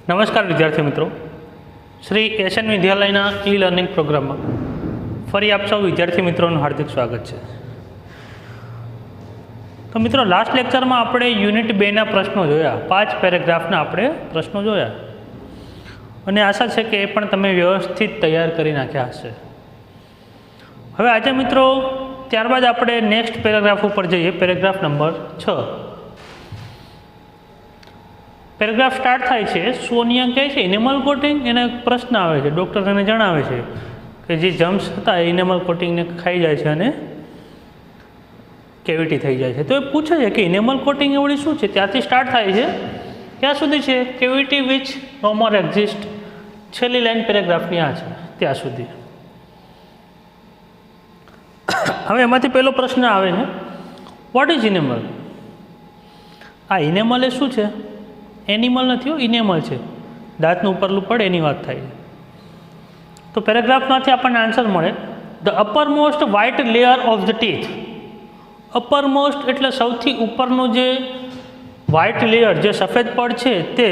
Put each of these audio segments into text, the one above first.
નમસ્કાર વિદ્યાર્થી મિત્રો, શ્રી એશિયન વિદ્યાલયના ઈ લર્નિંગ પ્રોગ્રામમાં ફરી આપ સૌ વિદ્યાર્થી મિત્રોનું હાર્દિક સ્વાગત છે. તો મિત્રો, લાસ્ટ લેક્ચરમાં આપણે યુનિટ 2ના પ્રશ્નો જોયા, 5 પેરેગ્રાફના આપણે પ્રશ્નો જોયા અને આશા છે કે એ પણ તમે વ્યવસ્થિત તૈયાર કરી નાખ્યા હશે. હવે આજે મિત્રો ત્યારબાદ આપણે નેક્સ્ટ પેરેગ્રાફ ઉપર જઈએ, પેરેગ્રાફ નંબર 6. પેરેગ્રાફ સ્ટાર્ટ થાય છે, સોનિયા કહે છે ઇનેમલ કોટિંગ, એને એક પ્રશ્ન આવે છે. ડૉક્ટર એને જણાવે છે કે જે જમ્સ હતા એ ઇનેમલ કોટિંગને ખાઈ જાય છે અને કેવિટી થઈ જાય છે. તો એ પૂછે છે કે ઇનેમલ કોટિંગ એ વળી શું છે. ત્યાંથી સ્ટાર્ટ થાય છે, ક્યાં સુધી છે? Cavity which no more exist, છેલ્લી લાઈન પેરેગ્રાફની આ છે ત્યાં સુધી. હવે એમાંથી પહેલો પ્રશ્ન આવે છે, વોટ ઇઝ ઇનેમલ? આ ઇનેમલ એ શું છે? એનિમલ નથી, ઇનેમલ છે. દાંતનું ઉપરલું પડે એની વાત થાય છે. તો પેરેગ્રાફમાંથી આપણને આન્સર મળે, the uppermost white layer of the teeth. Uppermost એટલે સૌથી ઉપરનું જે વ્હાઇટ લેયર, જે સફેદ પડ છે, તે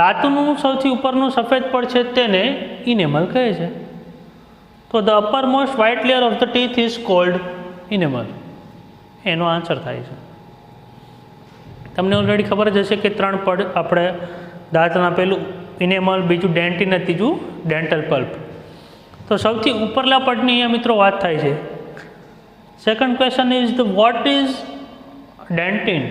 દાંતનું સૌથી ઉપરનું સફેદ પડ છે તેને ઇનેમલ કહે છે. તો the uppermost white layer of the teeth is called enamel. એનો આન્સર થાય છે. તમને ઓલરેડી ખબર જ હશે કે 3 પડ આપણે દાંતના, પેલું ઇનેમલ, બીજું ડેન્ટિન અને ત્રીજું ડેન્ટલ પલ્પ. તો સૌથી ઉપરલા પડની અહીંયા મિત્રો વાત થાય છે. Second question is the what is dentin.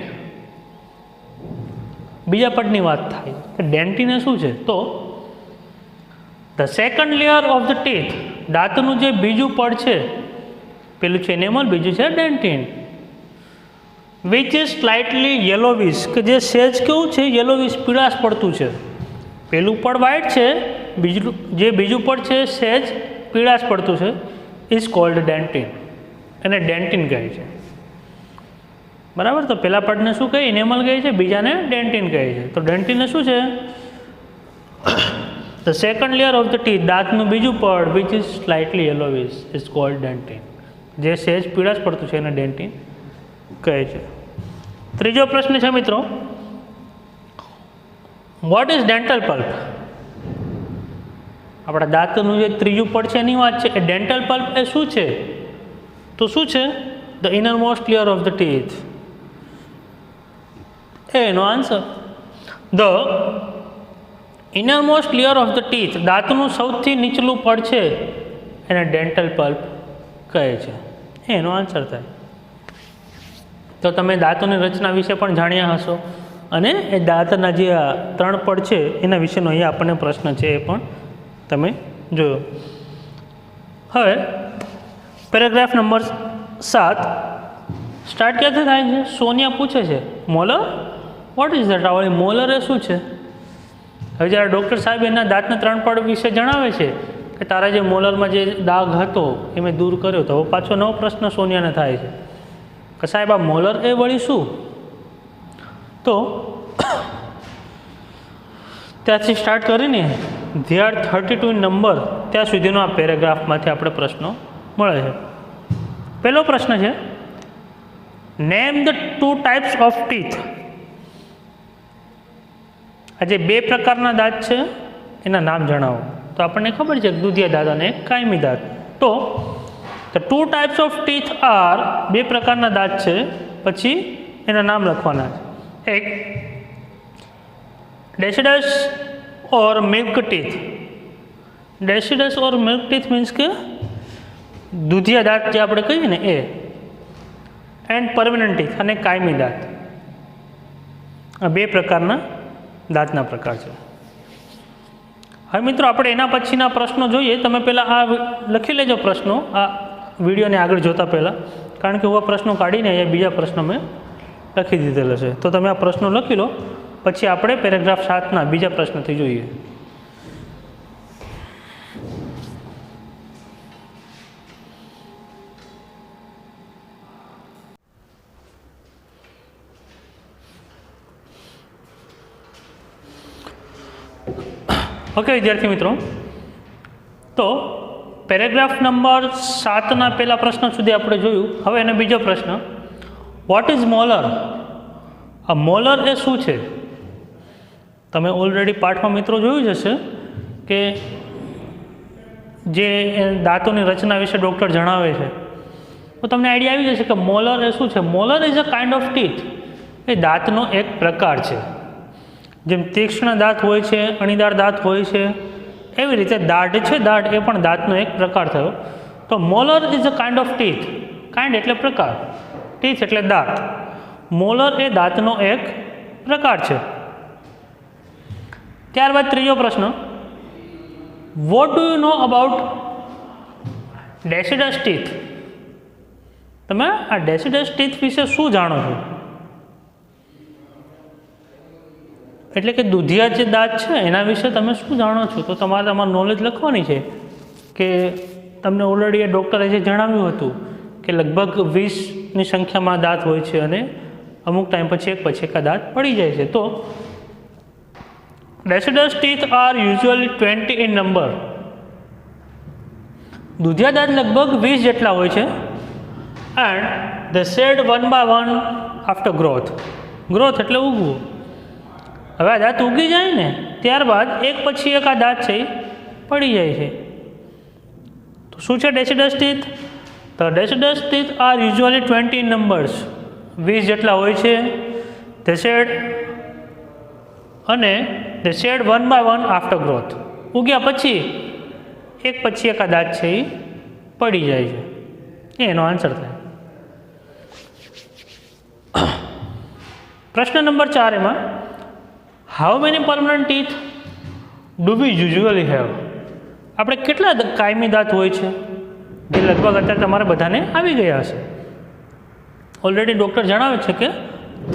બીજા પડની વાત થાય કે ડેન્ટિન શું છે. તો the second layer of the teeth, દાંતનું જે બીજું પડ છે, પેલું છે ઇનેમલ, બીજું છે dentin. Which is slightly yellowish, કે જે સેજ કેવું છે, યેલોવિશ, પીળાશ પડતું છે. પેલું પડ વ્હાઇટ છે, જે બીજું પડ છે સેજ પીળાશ પડતું છે, ઇઝ કોલ્ડ ડેન્ટિન. એને ડેન્ટિન કહે છે. બરાબર. તો પહેલા પડને શું કહે? ઇનેમલ કહે છે, બીજાને ડેન્ટિન કહે છે. તો ડેન્ટિન શું છે? The second layer of the teeth, દાંતનું બીજું પડ, which is slightly yellowish, is called dentin. જે સેજ પીળાશ પડતું છે એને ડેન્ટિન કહે છે. ત્રીજો પ્રશ્ન છે મિત્રો, વોટ ઇઝ ડેન્ટલ પલ્પ? આપણા દાંતનું જે ત્રીજું પડ છે એની વાત છે. એ ડેન્ટલ પલ્પ એ શું છે? તો શું છે? The innermost layer of the teeth. એનો answer. The innermost layer of the teeth, દાંતનું સૌથી નીચલું પડ છે એને ડેન્ટલ પલ્પ કહે છે. એનો આન્સર થાય. તો તમે દાંતોની રચના વિશે પણ જાણ્યા હશો અને એ દાંતના જે 3 પડ છે એના વિશેનો અહીંયા આપણને પ્રશ્ન છે એ પણ તમે જોયો. હવે પેરેગ્રાફ નંબર 7 સ્ટાર્ટ ક્યાંથી થાય છે? સોનિયા પૂછે છે મોલર, વોટ ઇઝ ધેટ? આવડી મોલર એ શું છે? હવે જ્યારે ડૉક્ટર સાહેબ એના દાંતના 3 પડ વિશે જણાવે છે કે તારા જે મોલરમાં જે દાગ હતો એ મેં દૂર કર્યો, તો હવે પાછો નવો પ્રશ્ન સોનિયાને થાય છે કે સાહેબ આ મોલર એ વળી શું? તો ત્યાંથી સ્ટાર્ટ કરીને ધ્યાર 32 નંબર ત્યાં સુધીનો આ પેરેગ્રાફમાંથી આપણે પ્રશ્નો મળે છે. પહેલો પ્રશ્ન છે, name the 2 types of teeth. આ જે 2 પ્રકારના દાંત છે એના નામ જણાવો. તો આપણને ખબર છે કે દૂધિયા દાંત અને કાયમી દાંત. તો the 2 types of teeth R, 2 પ્રકારના દાંત છે, પછી એના નામ લખવાના છે. એક ડેસિડસ ઓર મિલ્ક ટીથ. ડેસિડસ ઓર મિલ્ક ટીથ મીન્સ કે દૂધિયા દાંત જે આપણે કહીએ ને એ. એન્ડ પરમેનન્ટ ટીથ અને કાયમી દાંત. આ 2 પ્રકારના દાંતના પ્રકાર છે. હવે મિત્રો આપણે એના પછીના પ્રશ્નો જોઈએ. તમે પહેલાં આ લખી લેજો પ્રશ્નો, આ વિડીયોને આગળ જોતા પહેલાં, કારણ કે હું આ પ્રશ્નો કાઢીને અહીંયા બીજા પ્રશ્નો મેં લખી દીધેલો છે. તો તમે આ પ્રશ્નો લખી લો, પછી આપણે પેરેગ્રાફ 7ના બીજા પ્રશ્નથી જોઈએ. ઓકે વિદ્યાર્થી મિત્રો, તો પેરેગ્રાફ નંબર 7ના પહેલા પ્રશ્ન સુધી આપણે જોયું. હવે એનો બીજો પ્રશ્ન, વોટ ઇઝ મોલર? આ મોલર એ શું છે? તમે ઓલરેડી પાઠમાં મિત્રો જોયું જ હશે કે જે દાંતોની રચના વિશે ડૉક્ટર જણાવે છે, તો તમને આઈડિયા આવી જશે કે મોલર એ શું છે. Molar is a kind of teeth, એ દાંતનો એક પ્રકાર છે. જેમ તીક્ષ્ણ દાંત હોય છે, અણીદાર દાંત હોય છે, એવી રીતે દાઢ છે, દાઢ એ પણ દાંતનો એક પ્રકાર થયો. તો molar is a kind of teeth. Kind એટલે પ્રકાર, ટીથ એટલે દાંત. મોલર એ દાંતનો એક પ્રકાર છે. ત્યારબાદ ત્રીજો પ્રશ્ન, what do you know about deciduous teeth? તમે આ ડેસિડસ ટીથ વિશે શું જાણો છો? એટલે કે દૂધિયા જે દાંત છે એના વિશે તમે શું જાણો છો? તો તમારે તમારું નોલેજ લખવાની છે કે તમને ઓલરેડી એ ડૉક્ટરે જે જણાવ્યું હતું કે લગભગ 20ની સંખ્યામાં દાંત હોય છે અને અમુક ટાઈમ પછી એક દાંત પડી જાય છે. તો deciduous teeth are usually 20 in number. દૂધિયા દાંત લગભગ 20 જેટલા હોય છે. and they shed one by one after growth. Growth એટલે ઉગવું. હવે આ દાંત ઉગી જાય ને ત્યારબાદ એક પછી એક આ દાંત છે એ પડી જાય છે. તો શું છે deciduous teeth? The deciduous teeth are usually 20 in numbers. 20 જેટલા હોય છે. they shed one by one after growth. ઉગ્યા પછી એક આ દાંત છે એ પડી જાય છે. એનો આન્સર થાય. પ્રશ્ન નંબર 4 એમાં, how many permanent teeth do we usually have? આપણે કેટલા કાયમી દાંત હોય છે? જે લગભગ અત્યારે તમારે બધાને આવી ગયા હશે. ઓલરેડી ડૉક્ટર જણાવે છે કે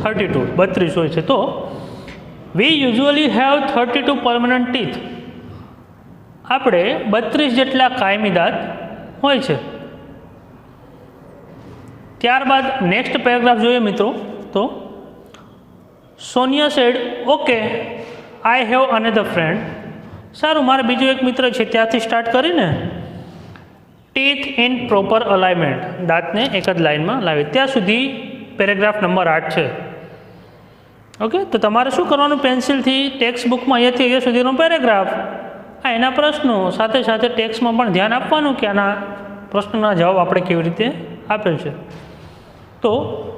32 હોય છે. તો we usually have 32 permanent teeth. આપણે 32 જેટલા કાયમી દાંત હોય છે. ત્યારબાદ નેક્સ્ટ પેરેગ્રાફ જોઈએ મિત્રો. તો Sonia said, okay I have another friend. સારું, મારે બીજો એક મિત્ર છે. ત્યાંથી સ્ટાર્ટ કરીને ટીથ ઇન પ્રોપર અલાઇનમેન્ટ, દાંતને એક જ લાઇનમાં લાવે, ત્યાં સુધી પેરેગ્રાફ નંબર 8 છે. ઓકે, તો તમારે શું કરવાનું, પેન્સિલથી ટેક્સ્ટ બુકમાં અહીંયાથી અહીંયા સુધીનો પેરેગ્રાફ, એના પ્રશ્નો સાથે સાથે ટેક્સ્ટમાં પણ ધ્યાન આપવાનું કે આના પ્રશ્નોના જવાબ આપણે કેવી રીતે આપેલ છે. તો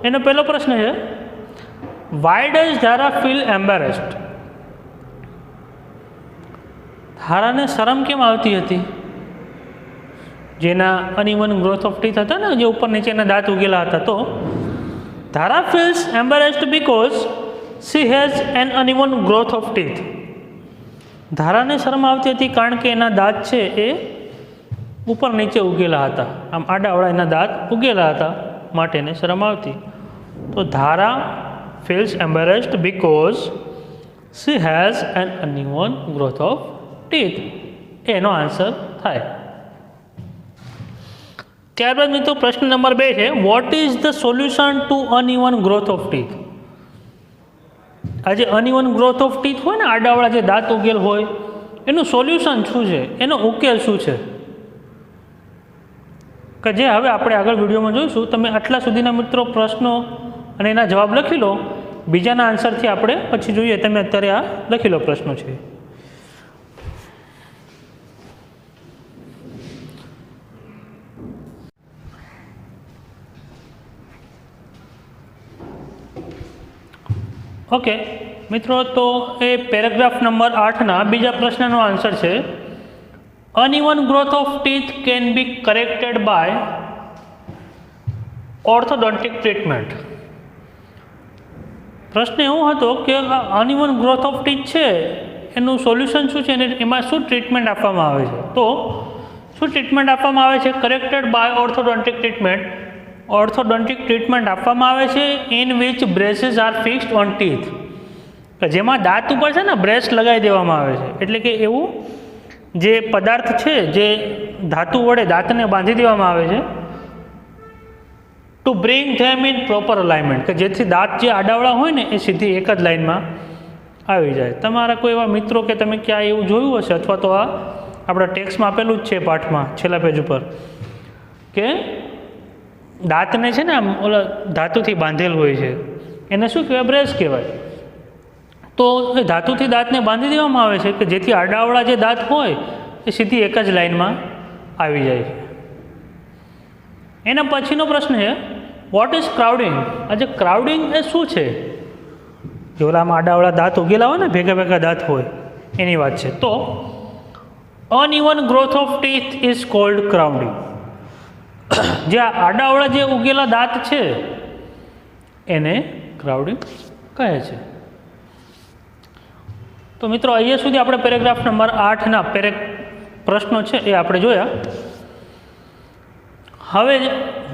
એનો પહેલો પ્રશ્ન છે, વાય ડઝ ધારા ફીલ એમ્બેરેસ્ડ? ધારાને શરમ કેમ આવતી હતી? જેના અનઇવન ગ્રોથ ઓફ ટીથ હતા ને, જે ઉપર નીચેના દાંત ઉગેલા હતા. તો Dhara feels embarrassed because she has an uneven growth of teeth. ધારાને શરમ આવતી હતી કારણ કે એના દાંત છે એ ઉપર નીચે ઉગેલા હતા, આમ આડાઅવળા એના દાંત ઉગેલા હતા, માટે એને શરમ આવતી. તો ધારા feels embarrassed because she has an uneven growth of teeth. એનો આન્સર થાય. ત્યારબાદ મિત્રો પ્રશ્ન નંબર 2 છે, what is the solution two uneven growth of teeth? આ જે અનઇવન ગ્રોથ ઓફ ટીથ હોય ને, આડાવાળા જે દાંત ઉગેલ હોય, એનું સોલ્યુશન શું છે? એનો ઉકેલ શું છે? કે જે હવે આપણે આગળ વિડીયોમાં જોઈશું. તમે આટલા સુધીના મિત્રો પ્રશ્નો અને એના જવાબ લખી લો. બીજાના આન્સરથી આપણે પછી જોઈએ. તમે અત્યારે આ લખી લો પ્રશ્નો છે. ઓકે મિત્રો, તો એ પેરેગ્રાફ નંબર 8ના બીજા પ્રશ્નનો આન્સર છે, uneven growth of teeth can be corrected by orthodontic treatment. પ્રશ્ન એવો હતો કે અનઇવન ગ્રોથ ઓફ ટીથ છે એનું સોલ્યુશન શું છે અને એમાં શું ટ્રીટમેન્ટ આપવામાં આવે છે? તો શું ટ્રીટમેન્ટ આપવામાં આવે છે? Corrected by orthodontic treatment. Orthodontic treatment આપવામાં આવે છે in which braces are fixed on teeth, કે જેમાં દાંત ઉપર છે ને બ્રેસ લગાવી દેવામાં આવે છે. એટલે કે એવું જે પદાર્થ છે જે ધાતુ વડે દાંતને બાંધી દેવામાં આવે છે, to bring them in proper alignment, કે જેથી દાંત જે આડાવડા હોય ને એ સીધી એક જ લાઇનમાં આવી જાય. તમારા કોઈ એવા મિત્રો કે તમે ક્યાં એવું જોયું હશે, અથવા તો આ આપણા ટેક્સ્ટમાં આપેલું જ છે પાઠમાં છેલ્લા પેજ ઉપર, કે દાંતને છે ને આમ ઓલા ધાતુથી બાંધેલ હોય છે, એને શું કહેવાય? બ્રેસ કહેવાય. તો એ ધાતુથી દાંતને બાંધી દેવામાં આવે છે કે જેથી આડાઅવળા જે દાંત હોય એ સીધી એક જ લાઇનમાં આવી જાય છે. એના પછીનો પ્રશ્ન છે વોટ ઇઝ ક્રાઉડિંગ. આજે ક્રાઉડિંગ એ શું છે? જે ઓલામાં આડાઅવળા દાંત ઉગેલા હોય ને, ભેગા ભેગા દાંત હોય, એની વાત છે. તો uneven growth of teeth is cold crowding. જે આડાઅવળા જે ઉગેલા દાંત છે એને ક્રાઉડિંગ કહે છે. તો મિત્રો અહીંયા સુધી આપણે પેરેગ્રાફ નંબર 8ના પ્રશ્નો છે એ આપણે જોયા. હવે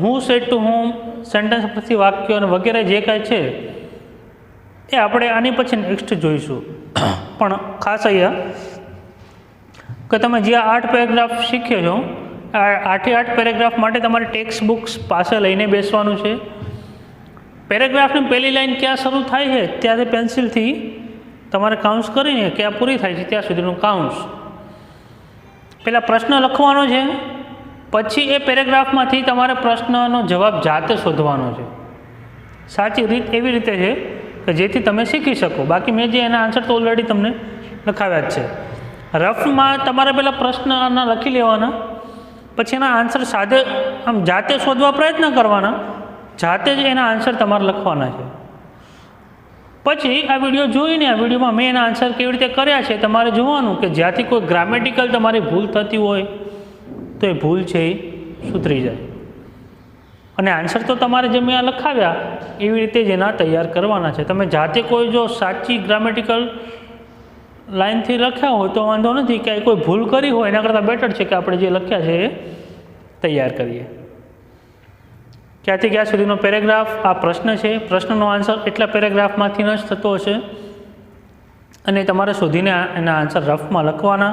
હું સેડ ટુ હોમ, સેન્ટેન્સ પરથી વાક્યો અને વગેરે જે કાંઈ છે એ આપણે આની પછી નેક્સ્ટ જોઈશું. પણ ખાસ અહીંયા કે તમે જે 8 પેરેગ્રાફ શીખ્યો છો, આ 8 પેરેગ્રાફ માટે તમારે ટેક્સ્ટ બુક્સ પાસે લઈને બેસવાનું છે. પેરેગ્રાફની પહેલી લાઈન ક્યાં શરૂ થાય છે ત્યાંથી પેન્સિલથી તમારે કાઉન્ટ્સ કરીને ક્યાં પૂરી થાય છે ત્યાં સુધીનું કાઉન્ટ્સ. પહેલાં પ્રશ્ન લખવાનો છે, પછી એ પેરેગ્રાફમાંથી તમારે પ્રશ્નનો જવાબ જાતે શોધવાનો છે. સાચી રીત એવી રીતે છે કે જેથી તમે શીખી શકો. બાકી મેં જે એના આન્સર તો ઓલરેડી તમને લખાવ્યા જ છે. રફમાં તમારે પહેલાં પ્રશ્નના લખી લેવાના, પછી એના આન્સર સાદે આમ જાતે શોધવા પ્રયત્ન કરવાના, જાતે જ એના આન્સર તમારે લખવાના છે. પછી આ વિડીયો જોઈને આ વિડીયોમાં મેં એના આન્સર કેવી રીતે કર્યા છે તમારે જોવાનું કે જ્યાંથી કોઈ ગ્રામેટિકલ તમારી ભૂલ થતી હોય તો એ ભૂલ છે એ સુધરી જાય. અને આન્સર તો તમારે જે મેં આ લખાવ્યા એવી રીતે જ એના તૈયાર કરવાના છે. તમે જાતે કોઈ જો સાચી ગ્રામેટિકલ લાઇનથી લખ્યા હોય તો વાંધો નથી, કે કોઈ ભૂલ કરી હોય એના કરતાં બેટર છે કે આપણે જે લખ્યા છે એ તૈયાર કરીએ. ક્યાંથી ક્યાં સુધીનો પેરેગ્રાફ આ પ્રશ્ન છે, પ્રશ્નનો આન્સર એટલા પેરેગ્રાફમાંથી જ થતો હશે અને તમારે શોધીને એના આન્સર રફમાં લખવાના.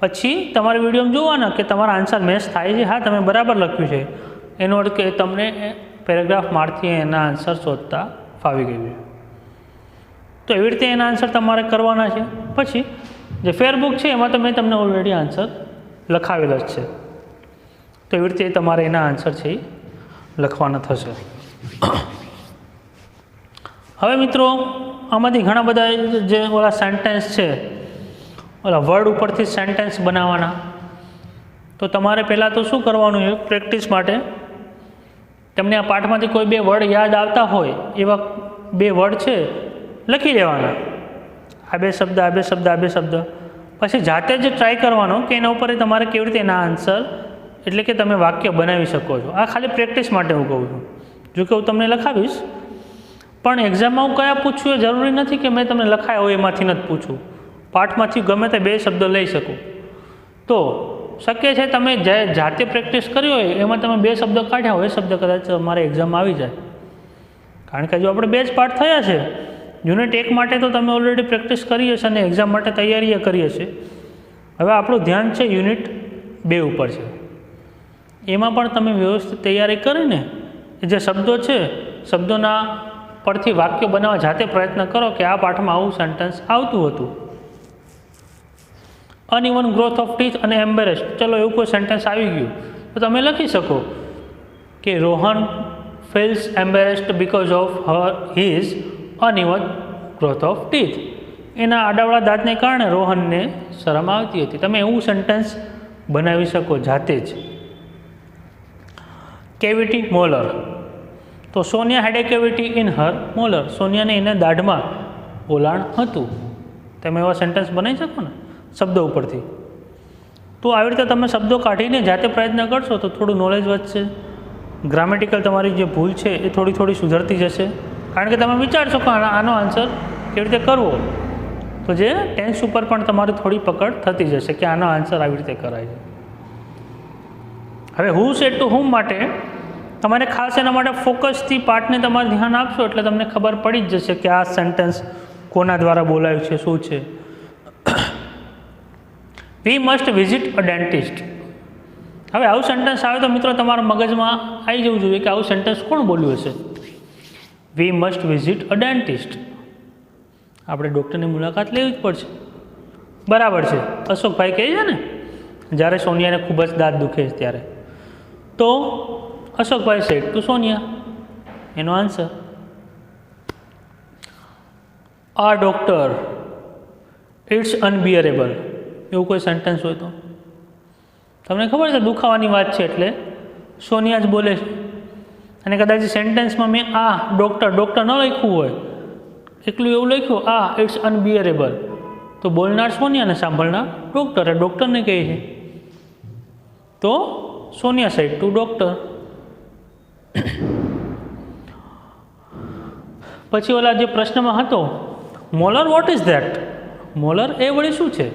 પછી તમારે વિડીયોમાં જોવાના કે તમારા આન્સર મેચ થાય છે, હા તમે બરાબર લખ્યું છે, એનો અર્થ કે તમને પેરેગ્રાફમાંથી એના આન્સર શોધતા ફાવી ગયું છે. તો એવી રીતે એના આન્સર તમારે કરવાના છે. પછી જે ફેરબુક છે એમાં તો મેં તમને ઓલરેડી આન્સર લખાવેલો જ છે, તો એવી રીતે તમારે એના આન્સર છે એ લખવાના થશે. હવે મિત્રો આમાંથી ઘણા બધા જે ઓલા સેન્ટેન્સ છે, ઓલા વર્ડ ઉપરથી સેન્ટેન્સ બનાવવાના. તો તમારે પહેલાં તો શું કરવાનું છે, પ્રેક્ટિસ માટે તમને આ પાઠમાંથી કોઈ 2 વર્ડ યાદ આવતા હોય એવા 2 વર્ડ છે લખી લેવાના. આ 2 શબ્દ, આ 2 શબ્દ, આ 2 શબ્દ. પછી જાતે જ ટ્રાય કરવાનો કે એના ઉપર તમારે કેવી રીતે એના આન્સર એટલે કે તમે વાક્ય બનાવી શકો છો. આ ખાલી પ્રેક્ટિસ માટે હું કહું છું. જો કે હું તમને લખાવીશ, પણ એક્ઝામમાં હું કયા પૂછું એ જરૂરી નથી કે મેં તમને લખાયા હોય એમાંથી નથી પૂછું. પાઠમાંથી ગમે તે 2 શબ્દ લઈ શકો. તો શક્ય છે તમે જાતે પ્રેક્ટિસ કરી હોય એમાં તમે 2 શબ્દ કાઢ્યા હોય, એ શબ્દ કદાચ તમારે એક્ઝામમાં આવી જાય. કારણ કે જો આપણે 2 જ પાઠ થયા છે, યુનિટ 1 માટે તો તમે ઓલરેડી પ્રેક્ટિસ કરી હશે અને એક્ઝામ માટે તૈયારી કરી હશે. હવે આપણું ધ્યાન છે યુનિટ 2 ઉપર છે. એમાં પણ તમે વ્યવસ્થિત તૈયારી કરીને જે શબ્દો છે, શબ્દોના પરથી વાક્ય બનાવવા જાતે પ્રયત્ન કરો કે આ પાઠમાં આવું સેન્ટેન્સ આવતું હતું. અનઇવન ગ્રોથ ઓફ ટીથ અને એમ્બેરેસ્ડ, ચલો એવું કોઈ સેન્ટેન્સ આવી ગયું તો તમે લખી શકો કે Rohan feels embarrassed because of his uneven growth of teeth. એના આડાવડા દાંતને કારણે રોહનને શરમ આવતી હતી. તમે એવું સેન્ટેન્સ બનાવી શકો જાતે જ. કેવિટી મોલર, તો સોનિયા હેડ એ કેવિટી ઇન હર મોલર. સોનિયાને એને દાઢમાં પોલાણ હતું. તમે એવા સેન્ટેન્સ બનાવી શકો ને શબ્દો ઉપરથી. તો આવી રીતે તમે શબ્દો કાઢીને જાતે પ્રયત્ન કરશો તો થોડું નોલેજ વધશે. ગ્રામેટિકલ તમારી જે ભૂલ છે એ થોડી સુધરતી જશે. કારણ કે તમે વિચારશો કે આનો આન્સર કેવી રીતે કરવો, તો જે ટેન્સ ઉપર પણ તમારી થોડી પકડ થતી જશે કે આનો આન્સર આવી રીતે કરાય છે. હવે હુ સેડ ટુ હુમ માટે તમારે ખાસ એના માટે ફોકસથી પાઠને તમારે ધ્યાન આપશો એટલે તમને ખબર પડી જ જશે કે આ સેન્ટેન્સ કોના દ્વારા બોલાયું છે, શું છે. We must visit a dentist. હવે આવું સેન્ટેન્સ આવે તો મિત્રો તમારા મગજમાં આવી જવું જોઈએ કે આવું સેન્ટેન્સ કોણ બોલ્યું હશે. We must visit a dentist. આપણે ડૉક્ટરની મુલાકાત લેવી જ પડશે. બરાબર છે, અશોકભાઈ કહે છે ને જ્યારે સોનિયાને ખૂબ જ દાંત દુખે છે ત્યારે. તો અશોકભાઈ સેડ ટુ સોનિયા, એનો આન્સર. આ ડૉક્ટર ઇટ્સ અનબિયરેબલ, એવું કોઈ સેન્ટેન્સ હોય તો તમને ખબર છે દુખાવાની વાત છે એટલે સોનિયા જ બોલે છે, અને કદાચ સેન્ટેન્સમાં મેં આ ડૉક્ટર ન લખ્યું હોય, એકલું એવું લખ્યું આ ઇટ્સ અનબિયરેબલ, તો બોલનાર સોનિયા ને સાંભળનાર ડૉક્ટર, ડૉક્ટરને કહે છે. તો સોનિયા સાઈડ ટુ ડૉક્ટર. પછી ઓલા જે પ્રશ્નમાં હતો molar what is that, molar એ વળી શું છે?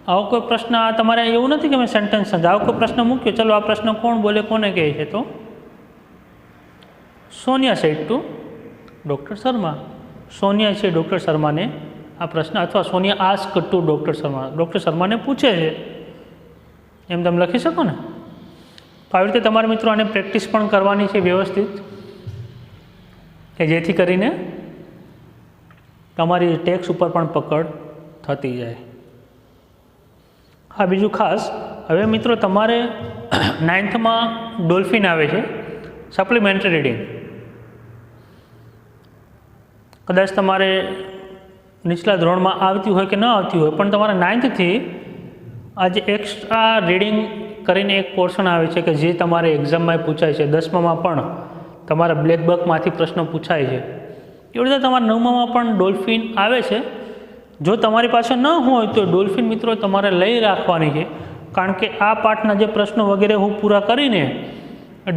આવો કોઈ પ્રશ્ન તમારે એવું નથી કે મેં સેન્ટેન્સ આવો કોઈ પ્રશ્ન મૂક્યો, ચલો આ પ્રશ્ન કોણ બોલે કોને કહે છે? તો Sonia said to doctor Sharma. Sonia છે ડૉક્ટર શર્માને આ પ્રશ્ન, અથવા Sonia ask to doctor Sharma, doctor શર્માને પૂછે છે, એમ તમે લખી શકો ને. તો આવી રીતે તમારા મિત્રો આને પ્રેક્ટિસ પણ કરવાની છે વ્યવસ્થિત, કે જેથી કરીને તમારી ટેક્સ ઉપર પણ પકડ થતી જાય. હા, બીજું ખાસ હવે મિત્રો તમારે 9th ડોલ્ફિન આવે છે, સપ્લિમેન્ટરી રીડિંગ. કદાચ તમારે નીચલા ધોરણમાં આવતી હોય કે ન આવતી હોય, પણ તમારે 9th થી આજે એક્સ્ટ્રા રીડિંગ કરીને એક પોર્શન આવે છે કે જે તમારે એક્ઝામમાં પૂછાય છે, 10મામાં પણ તમારા બ્લેક બકમાંથી પ્રશ્ન પૂછાય છે. એવી રીતે તમારા 9મામાં પણ ડોલ્ફિન આવે છે. જો તમારી પાસે ન હોય તો ડોલ્ફિન મિત્રો તમારે લઈ રાખવાની છે, કારણ કે આ પાઠના જે પ્રશ્નો વગેરે હું પૂરા કરીને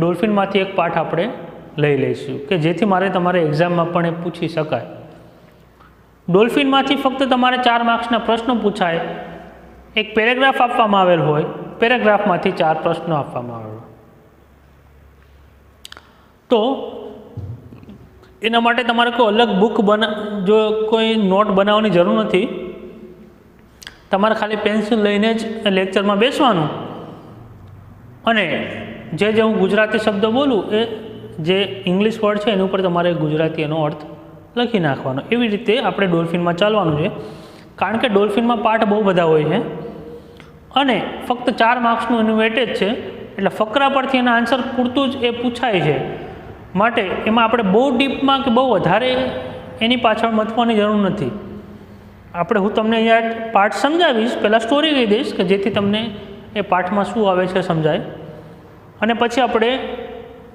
ડોલ્ફિનમાંથી એક પાઠ આપણે લઈ લઈશું, કે જેથી મારે તમારે એક્ઝામમાં પણ એ પૂછી શકાય. ડોલ્ફિનમાંથી ફક્ત તમારે 4 માર્ક્સના પ્રશ્નો પૂછાય. એક પેરેગ્રાફ આપવામાં આવેલ હોય, પેરેગ્રાફમાંથી 4 પ્રશ્નો આપવામાં આવેલ હોય. તો એના માટે તમારે કોઈ અલગ બુક જો કોઈ નોટ બનાવવાની જરૂર નથી. તમારે ખાલી પેન્સિલ લઈને જ લેક્ચરમાં બેસવાનું, અને જે હું ગુજરાતી શબ્દ બોલું એ જે ઇંગ્લિશ વર્ડ છે એની ઉપર તમારે ગુજરાતી એનો અર્થ લખી નાખવાનો. એવી રીતે આપણે ડોલ્ફિનમાં ચાલવાનું છે, કારણ કે ડોલ્ફિનમાં પાઠ બહુ બધા હોય છે અને ફક્ત 4 માર્ક્સનું એનું વેટેજ છે, એટલે ફકરા પરથી એના આન્સર પૂરતું જ એ પૂછાય છે. માટે એમાં આપણે બહુ ડીપમાં કે બહુ વધારે એની પાછળ મથવાની જરૂર નથી. હું તમને અહીંયા પાઠ સમજાવીશ, પહેલાં સ્ટોરી કહી દઈશ કે જેથી તમને એ પાઠમાં શું આવે છે સમજાય, અને પછી આપણે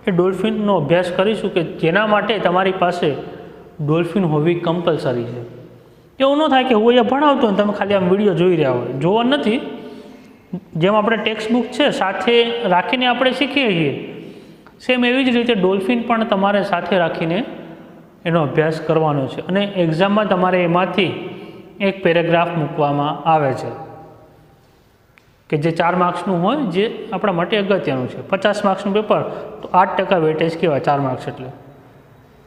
એ ડોલ્ફિનનો અભ્યાસ કરીશું કે જેના માટે તમારી પાસે ડોલ્ફિન હોવી કમ્પલસરી છે. એવું ન થાય કે હું અહીંયા ભણાવતો ને તમે ખાલી આમ વિડીયો જોઈ રહ્યા હોય, જોવા નથી. જેમ આપણે ટેક્સ્ટ બુક છે સાથે રાખીને આપણે શીખીએ છીએ, સેમ એવી જ રીતે ડોલ્ફિન પણ તમારે સાથે રાખીને એનો અભ્યાસ કરવાનો છે. અને એક્ઝામમાં તમારે એમાંથી એક પેરેગ્રાફ મૂકવામાં આવે છે કે જે 4 માર્ક્સનું હોય, જે આપણા માટે અગત્યનું છે. 50 માર્ક્સનું પેપર તો 8% વેટેજ કહેવાય 4 માર્ક્સ એટલે.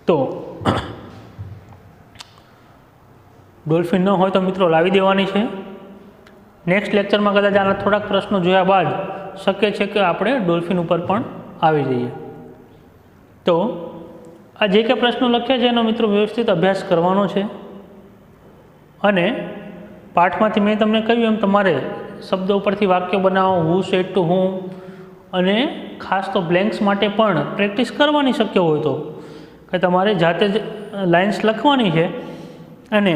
તો ડોલ્ફિન ન હોય તો મિત્રો લાવી દેવાની છે. નેક્સ્ટ લેક્ચરમાં કદાચ આના થોડાક પ્રશ્નો જોયા બાદ શક્ય છે કે આપણે ડોલ્ફિન ઉપર પણ આવી જઈએ. તો આ જે કંઈ પ્રશ્નો લખ્યા છે એનો મિત્રો વ્યવસ્થિત અભ્યાસ કરવાનો છે, અને પાઠમાંથી મેં તમને કહ્યું એમ તમારે શબ્દો ઉપરથી વાક્યો બનાવો, હુ સેડ ટુ હું, અને ખાસ તો બ્લેન્ક્સ માટે પણ પ્રેક્ટિસ કરવાની શક્ય હોય તો કે તમારે જાતે જ લાઇન્સ લખવાની છે, અને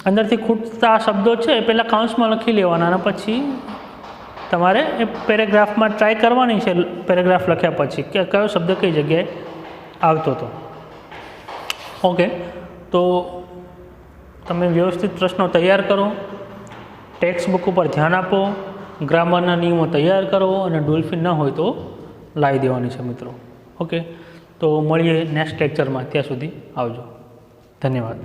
અંદરથી ખૂટતા શબ્દો છે એ પહેલાં કાઉન્સમાં લખી લેવાના, અને પછી તમારે એ પેરેગ્રાફમાં ટ્રાય કરવાની છે, પેરેગ્રાફ લખ્યા પછી કે કયો શબ્દ કઈ જગ્યાએ આવતો હતો. ઓકે, તો તમે વ્યવસ્થિત પ્રશ્નો તૈયાર કરો, ટેક્સ્ટ બુક ઉપર ધ્યાન આપો, ગ્રામરના નિયમો તૈયાર કરો, અને ડોલ્ફિન ન હોય તો લાવી દેવાની છે મિત્રો. ઓકે, તો મળીએ નેક્સ્ટ લેક્ચરમાં. ત્યાં સુધી આવજો. ધન્યવાદ.